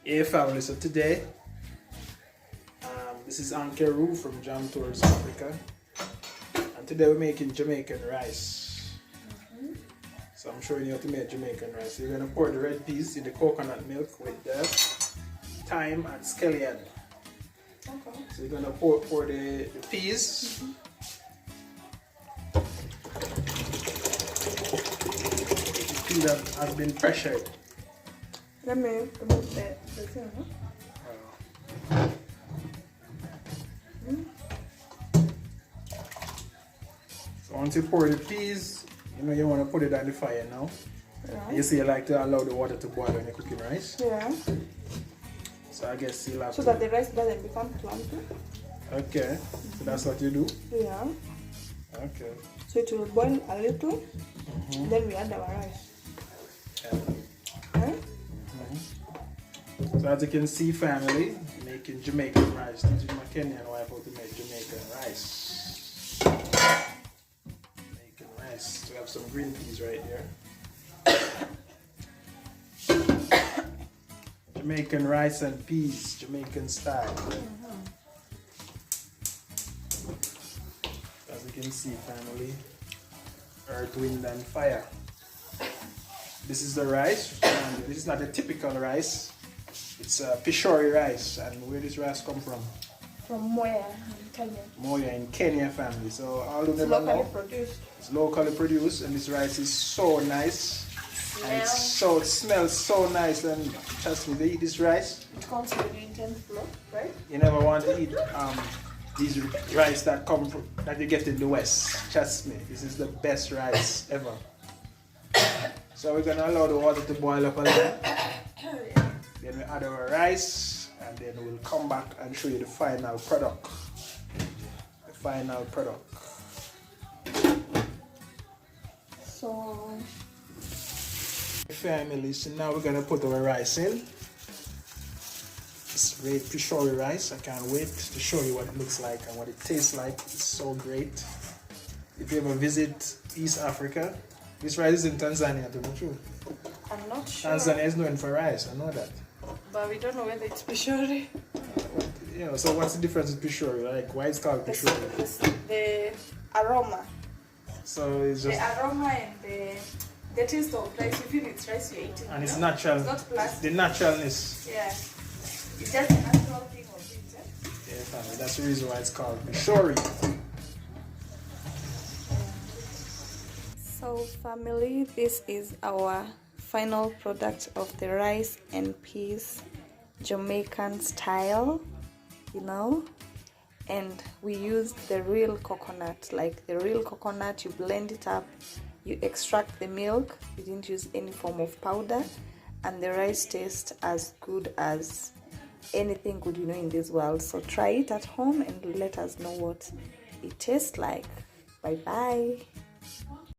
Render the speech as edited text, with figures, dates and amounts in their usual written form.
Hey family, so today this is Ankeru from Jam Tours Africa, and today we're making Jamaican rice. So I'm showing you how to make Jamaican rice. So you're going to pour the red peas in the coconut milk with the thyme and scallion. Okay. So you're going to pour the peas. The pea that has been pressured. Let me remove the thing. So once you pour the peas, you want to put it on the fire now. Yeah. You see, you like to allow the water to boil when you're cooking rice. Yeah. So I guess you'll have So to... that the rice doesn't become clumpy. Okay. So that's what you do? Yeah. Okay. So it will boil a little. Then we add our rice. Yeah. Okay? So as you can see, family, making Jamaican rice. Teaching my Kenyan wife how to make Jamaican rice. Jamaican rice. So we have some green peas right here. Jamaican rice and peas, Jamaican style. As you can see, family, earth, wind, and fire. This is the rice. And this is not a typical rice. It's Pishori rice. And where does rice come from? From Moya in Kenya. Moya in Kenya, family. So all of It's them locally know. produced. It's locally produced, and this rice is so nice. And it smells so nice, and trust me, they eat this rice. It comes with intense flour, right? You never want to eat these rice that you get in the West. Trust me, this is the best rice ever. So we're gonna allow the water to boil up a little. Then we add our rice, and then we'll come back and show you the final product. The final product. So Family, so now we're gonna put our rice in. It's great Pishori rice. I can't wait to show you what it looks like and what it tastes like. It's so great. If you ever visit East Africa, this rice is in Tanzania, to be true. I'm not sure. Tanzania is known for rice, I know that. But we don't know whether it's pishori. So what's the difference with Pishori? Like, why it's called Pishori? The aroma. So it's just... The aroma and the taste of rice. You feel it's rice you're eating. And it's natural. It's not plastic. The naturalness. Yeah. It's just a natural thing of it. Yeah, family. That's the reason why it's called Pishori. So family, this is our final product of the rice and peas Jamaican style, and we used the real coconut. Like the real coconut, you blend it up, you extract the milk, you didn't use any form of powder, and the rice tastes as good as anything good in this world. So try it at home and let us know what it tastes like. Bye bye.